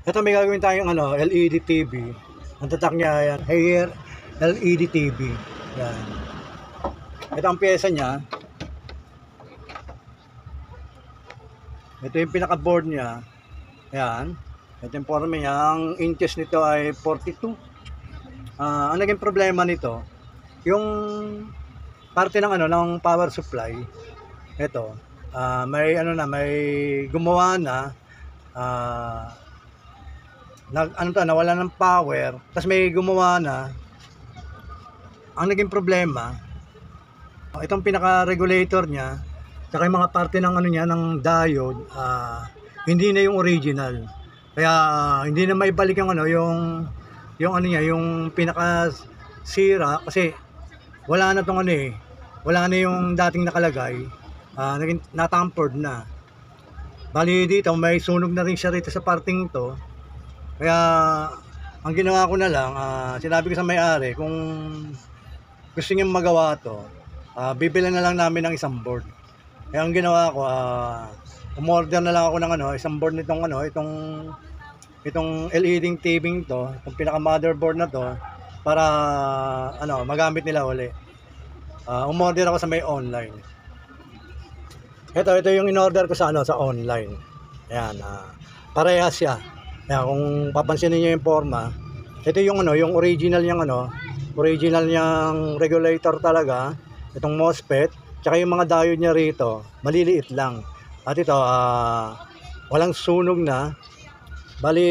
Ito may gagawin tayong LED TV. Ang tatak niya yan, Haier LED TV. Yan. Ito ang pyesa niya. Ito yung pinaka-board niya. Yan. Ito yung forma niya. Ang inches nito ay 42. Ang naging problema nito, yung parte ng ng power supply. Ito, may may gumawa na nawala ng power, tapos may gumawa na. Ang naging problema, itong pinaka-regulator niya, saka yung mga parte ng niya, ng diode, hindi na yung original. Kaya hindi na maibalik yung yung pinaka-sira, kasi wala na tong wala na yung dating nakalagay, naging natampered na. Bali dito may sunog na rin siya rito sa parting to. Kaya ang ginawa ko na lang, sinabi ko sa may-ari kung gusto niya magawa to, bibilan na lang namin ng isang board. Kaya ang ginawa ko, umorder na lang ako ng isang board nitong itong LED TV to, itong pinaka motherboard na to, para magamit nila uli. Umorder ako sa may online. Ito yung in-order ko sa sa online. Ayan, parehas siya. Ayan, kung papansinin niyo yung forma, ito yung yung original niyang regulator talaga, itong MOSFET, tsaka yung mga diode niya rito, maliliit lang. At ito, walang sunog na. Bali,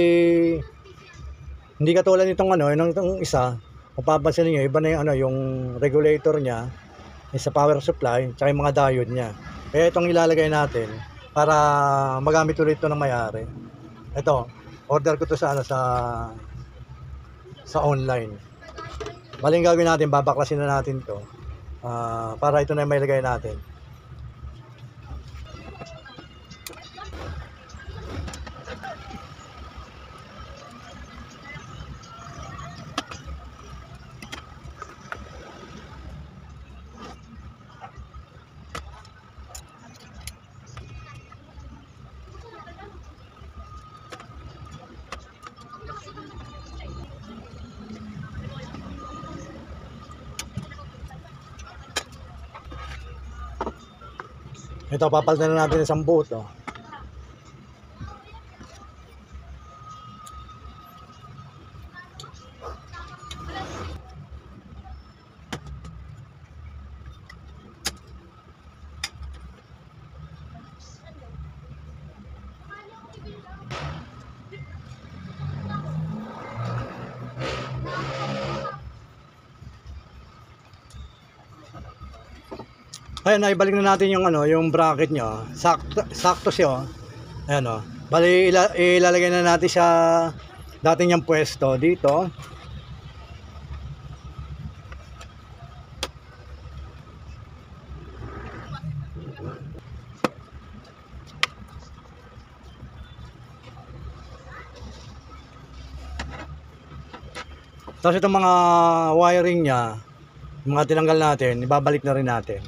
hindi katulad nitong itong isa, kung papansinin niyo, iba na yung regulator niya, sa power supply, tsaka yung mga diode niya. Kaya itong ilalagay natin para magamit ulit ito ng may-ari. Ito, order ko to sa online. Maling gagawin natin, babaklasin na natin to, para ito na may lagay natin. Ito, papalitan na natin isang buo to. Ayan, naibalik na natin yung bracket nyo. Sakto siya. Ayan Bali, ilalagay na natin sa dating niyang pwesto dito. Tapos itong mga wiring niya, yung mga tinanggal natin, ibabalik na rin natin.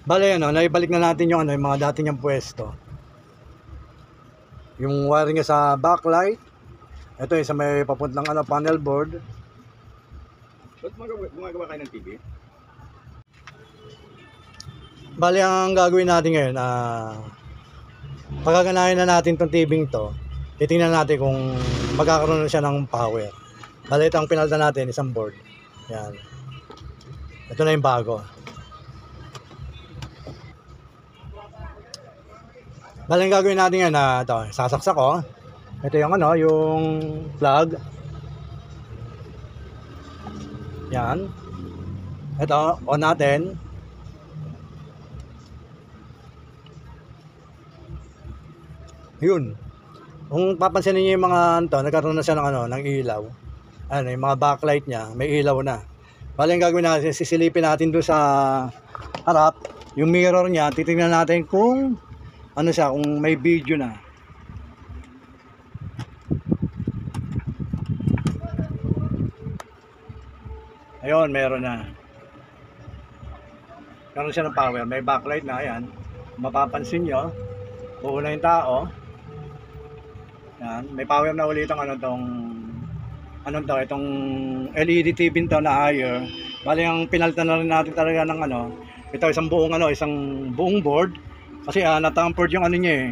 Bale, naibalik na natin yung mga dati niyang pwesto. Yung wiring niya sa backlight. Ito yung sa may papuntang panel board. Ba't gumagawa kayo ng TV? Bale, ang gagawin natin ngayon, pagkaganahin na natin tong TV to, titingnan natin kung magkakaroon na siya ng power. Bale, ito ang pinalitan natin, isang board. Yan. Ito na yung bago. Bale, ang gagawin natin ngayon, ito, sasaksak ko. Ito yung yung plug. Yan. Ito, on natin. Yun. Kung papansinin niyo yung mga ano, nagkaroon na siya ng ano, ng ilaw. Ano, yung mga backlight niya, may ilaw na. Bali, ang gagawin natin, sisilipin natin doon sa harap, yung mirror niya, titingnan natin kung ano siya, kung may video na. Ayun, meron na. Meron siya ng power, may backlight na, ayan. Mapapansin nyo, uuna yung tao. Yan, may power na ulit ang ano tong itong LED TV to na higher. Bali ang pinalitan na rin natin talaga ng ano, ito isang buong board kasi na-tampered yung ano niya eh.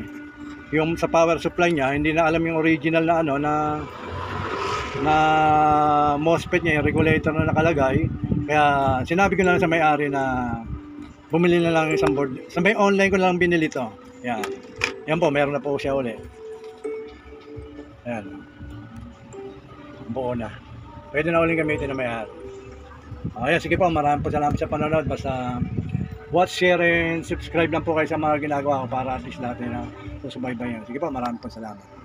Yung sa power supply niya, hindi na alam yung original na ano na MOSFET niya, yung regulator na nakalagay. Kaya sinabi ko lang sa may-ari na bumili na lang isang board. Sa may online ko lang binili to. Yan. Yan po, meron na po siya ulit. Ayan. Buo na. Pwede na uling gamitin na may-ari. Ayan, sige po, maraming po salamat sa panonood. Basta watch, share, and subscribe lang po kayo sa mga ginagawa ko para at least natin na susubaybayan. Sige po, maraming po salamat.